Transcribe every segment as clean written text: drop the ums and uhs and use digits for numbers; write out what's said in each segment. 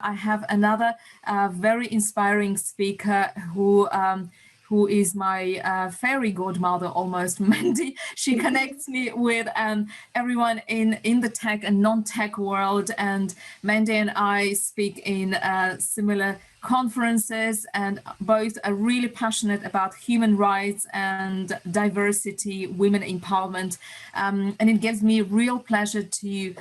I have another very inspiring speaker who is my fairy godmother almost, Mandy. She connects me with everyone in the tech and non-tech world, and Mandy and I speak in similar conferences, and both are really passionate about human rights and diversity, women empowerment, and it gives me real pleasure to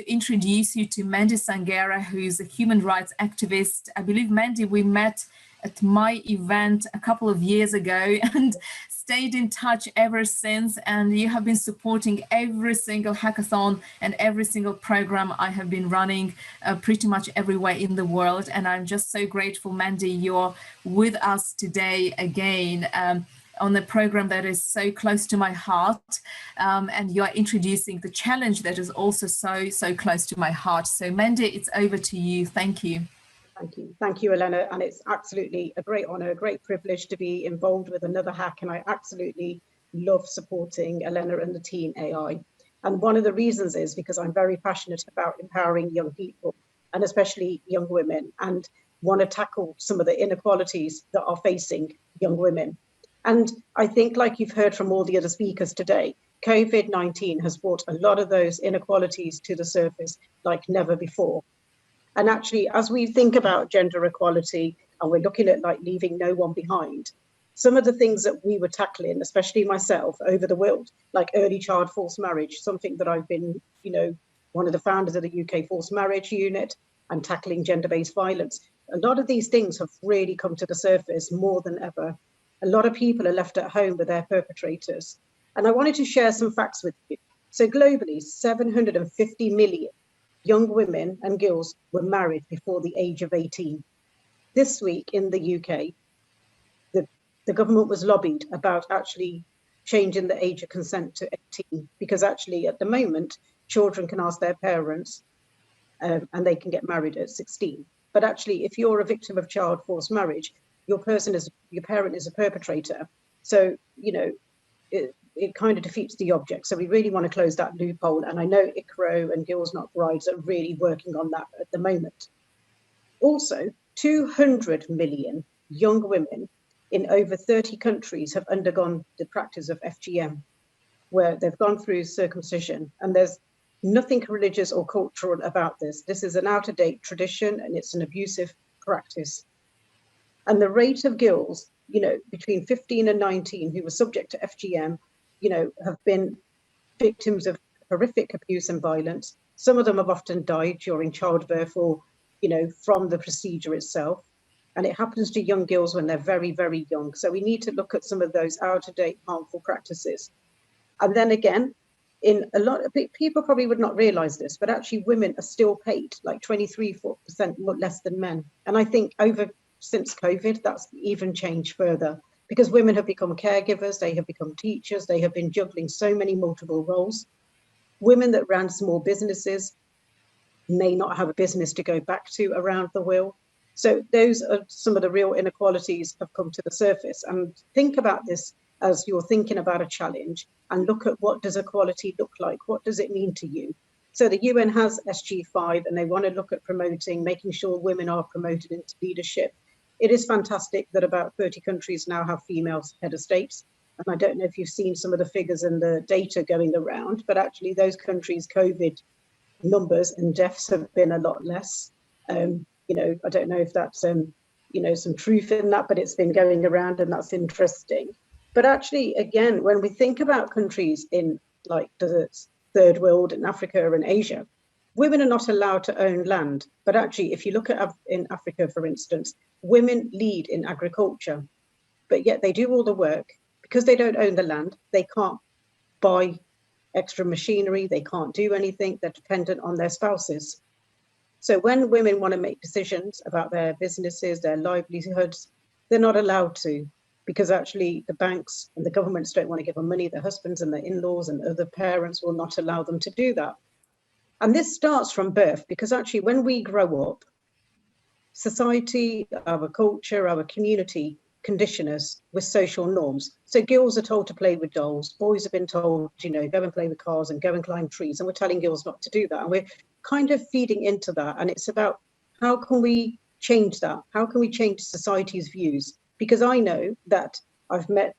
introduce you to Mandy Sanghera, who is a human rights activist. I believe, Mandy, we met at my event a couple of years ago and stayed in touch ever since, and you have been supporting every single hackathon and every single program I have been running pretty much everywhere in the world. And I'm just so grateful, Mandy, you're with us today again on a program that is so close to my heart, and you're introducing the challenge that is also so close to my heart. So Mandy, it's over to you. Thank you. Thank you, Elena, and it's absolutely a great honor, a great privilege to be involved with another hack, and I absolutely love supporting Elena and the team AI. And one of the reasons is because I'm very passionate about empowering young people, and especially young women, and want to tackle some of the inequalities that are facing young women. And I think, like you've heard from all the other speakers today, COVID-19 has brought a lot of those inequalities to the surface like never before. And actually, as we think about gender equality and we're looking at like leaving no one behind, some of the things that we were tackling, especially myself, over the world, like early child forced marriage, something that I've been, one of the founders of the UK Forced Marriage Unit, and tackling gender-based violence. A lot of these things have really come to the surface more than ever. A lot of people are left at home with their perpetrators. And I wanted to share some facts with you. So globally, 750 million young women and girls were married before the age of 18. This week in the UK, the government was lobbied about actually changing the age of consent to 18, because actually at the moment, children can ask their parents and they can get married at 16. But actually, if you're a victim of child forced marriage, your parent is a perpetrator. So, it kind of defeats the object. So we really want to close that loophole. And I know ICRO and Girls Not Brides are really working on that at the moment. Also, 200 million young women in over 30 countries have undergone the practice of FGM, where they've gone through circumcision. And there's nothing religious or cultural about this. This is an out-of-date tradition and it's an abusive practice. And the rate of girls, between 15 and 19 who were subject to FGM, have been victims of horrific abuse and violence. Some of them have often died during childbirth or, from the procedure itself. And it happens to young girls when they're very, very young. So we need to look at some of those out-of-date harmful practices. And then again, in a lot of people probably would not realize this, but actually women are still paid like 23% less than men. And I think since COVID, that's even changed further, because women have become caregivers, they have become teachers, they have been juggling so many multiple roles. Women that ran small businesses may not have a business to go back to around the world. So those are some of the real inequalities have come to the surface. And think about this as you're thinking about a challenge, and look at what does equality look like? What does it mean to you? So the UN has SG5 and they want to look at making sure women are promoted into leadership. It is fantastic that about 30 countries now have female head of states. And I don't know if you've seen some of the figures and the data going around, but actually those countries' COVID numbers and deaths have been a lot less. I don't know if that's, some truth in that, but it's been going around and that's interesting. But actually, again, when we think about countries in like the third world in Africa and Asia, women are not allowed to own land. But actually, if you look at in Africa, for instance, women lead in agriculture, but yet they do all the work. Because they don't own the land, they can't buy extra machinery, they can't do anything, they're dependent on their spouses. So when women want to make decisions about their businesses, their livelihoods, they're not allowed to, because actually the banks and the governments don't want to give them money, their husbands and their in-laws and other parents will not allow them to do that. And this starts from birth, because actually when we grow up, society, our culture, our community condition us with social norms. So girls are told to play with dolls, boys have been told, go and play with cars and go and climb trees, and we're telling girls not to do that. And we're kind of feeding into that. And it's about how can we change that? How can we change society's views? Because I know that I've met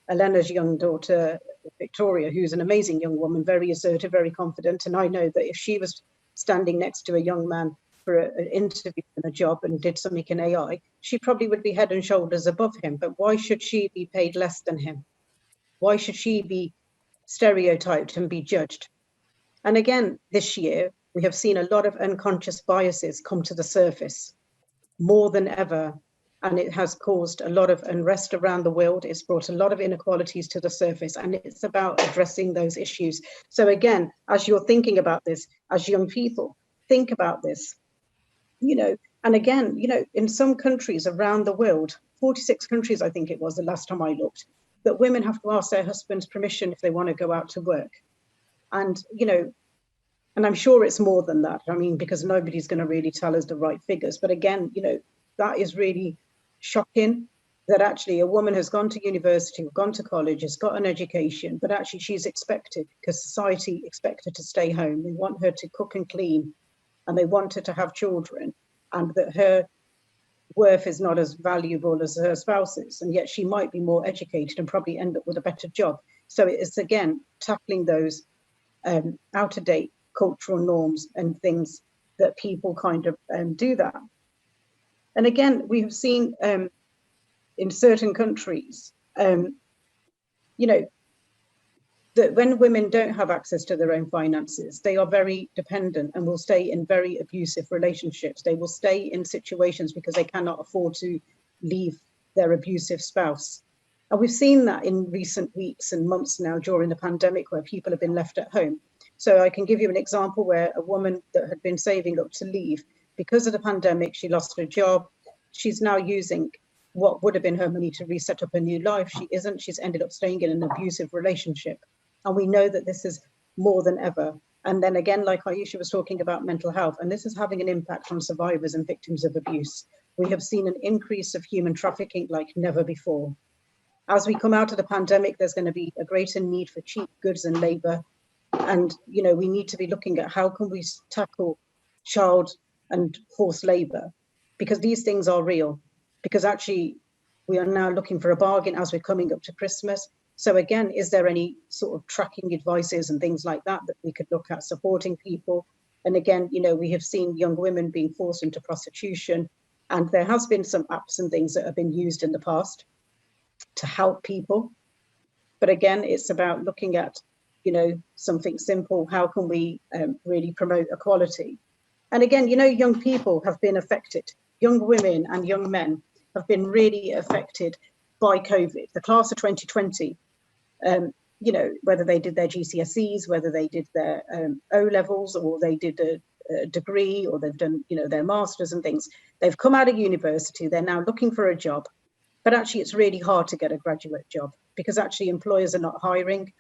Elena's young daughter, Victoria, who's an amazing young woman, very assertive, very confident. And I know that if she was standing next to a young man for an interview and a job and did something in AI, she probably would be head and shoulders above him. But why should she be paid less than him? Why should she be stereotyped and be judged? And again, this year, we have seen a lot of unconscious biases come to the surface more than ever. And it has caused a lot of unrest around the world. It's brought a lot of inequalities to the surface, and it's about addressing those issues. So again, as you're thinking about this, as young people, think about this, and again, in some countries around the world, 46 countries, I think it was the last time I looked, that women have to ask their husband's permission if they want to go out to work. And, and I'm sure it's more than that. I mean, because nobody's going to really tell us the right figures. But again, that is really shocking, that actually a woman has gone to university, gone to college, has got an education, but actually she's expected, because society expects her to stay home. They want her to cook and clean, and they want her to have children, and that her worth is not as valuable as her spouse's, and yet she might be more educated and probably end up with a better job. So it's, again, tackling those out-of-date cultural norms and things that people kind of do that. And again, we have seen in certain countries, that when women don't have access to their own finances, they are very dependent and will stay in very abusive relationships. They will stay in situations because they cannot afford to leave their abusive spouse. And we've seen that in recent weeks and months now during the pandemic, where people have been left at home. So I can give you an example where a woman that had been saving up to leave, because of the pandemic, she lost her job. She's now using what would have been her money to reset up a new life. She isn't. She's ended up staying in an abusive relationship. And we know that this is more than ever. And then again, like Aisha was talking about mental health, and this is having an impact on survivors and victims of abuse. We have seen an increase of human trafficking like never before. As we come out of the pandemic, there's going to be a greater need for cheap goods and labor. And, we need to be looking at how can we tackle child and forced labor, because these things are real. Because actually, we are now looking for a bargain as we're coming up to Christmas. So again, is there any sort of tracking advices and things like that we could look at supporting people? And again, we have seen young women being forced into prostitution, and there has been some apps and things that have been used in the past to help people. But again, it's about looking at, something simple. How can we really promote equality? And again, young people have been affected. Young women and young men have been really affected by COVID. The class of 2020, whether they did their GCSEs, whether they did their O levels, or they did a degree, or they've done, their masters and things. They've come out of university. They're now looking for a job. But actually, it's really hard to get a graduate job, because actually employers are not hiring,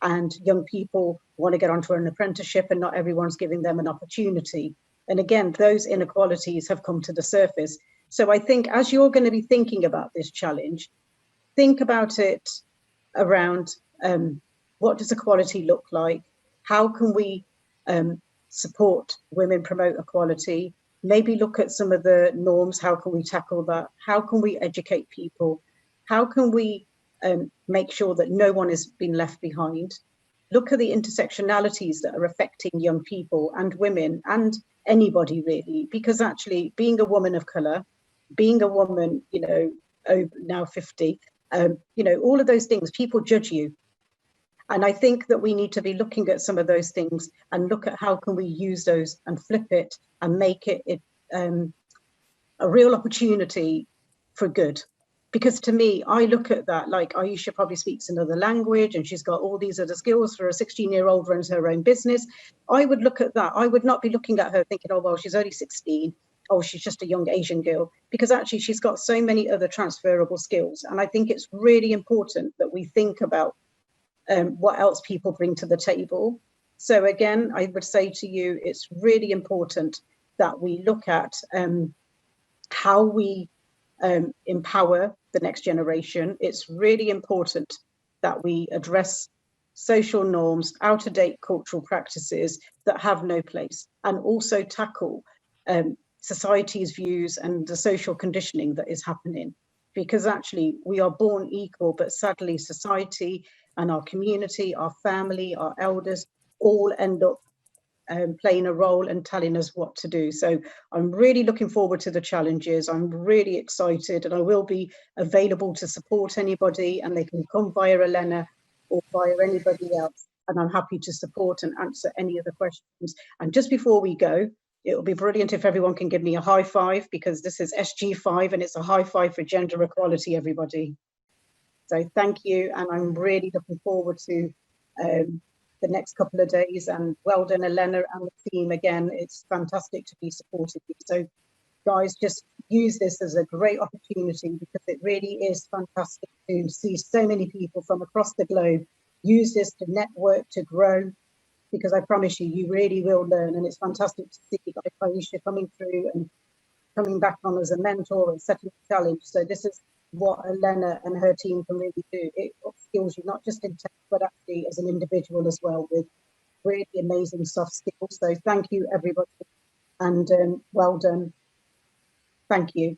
and young people want to get onto an apprenticeship, and not everyone's giving them an opportunity. And again, those inequalities have come to the surface. So I think as you're going to be thinking about this challenge, think about it around what does equality look like? How can we support women, promote equality? Maybe look at some of the norms. How can we tackle that? How can we educate people? How can we make sure that no one is being left behind? Look at the intersectionalities that are affecting young people and women and anybody really, because actually being a woman of color, being a woman, now 50, all of those things, people judge you. And I think that we need to be looking at some of those things and look at how can we use those and flip it and make it a real opportunity for good. Because to me, I look at that, like Aisha probably speaks another language and she's got all these other skills. For a 16-year-old runs her own business. I would look at that. I would not be looking at her thinking, oh, well, she's only 16. Oh, she's just a young Asian girl. Because actually she's got so many other transferable skills. And I think it's really important that we think about what else people bring to the table. So again, I would say to you, it's really important that we look at how we empower the next generation. It's really important that we address social norms, out-of-date cultural practices that have no place, and also tackle society's views and the social conditioning that is happening. Because actually we are born equal, but sadly society and our community, our family, our elders all end up playing a role and telling us what to do. So I'm really looking forward to the challenges. I'm really excited, and I will be available to support anybody, and they can come via Elena or via anybody else. And I'm happy to support and answer any of the questions. And just before we go, it would be brilliant if everyone can give me a high five, because this is SG5 and it's a high five for gender equality, everybody. So thank you. And I'm really looking forward to the next couple of days, and well done, Elena and the team again. It's fantastic to be supported. So guys, just use this as a great opportunity, because it really is fantastic to see so many people from across the globe use this to network, to grow, because I promise you, you really will learn. And it's fantastic to see like Aisha coming through and coming back on as a mentor and setting a challenge. So this is what Elena and her team can really do. It upskills you not just in tech, but actually as an individual as well, with really amazing soft skills. So thank you, everybody, and well done. Thank you.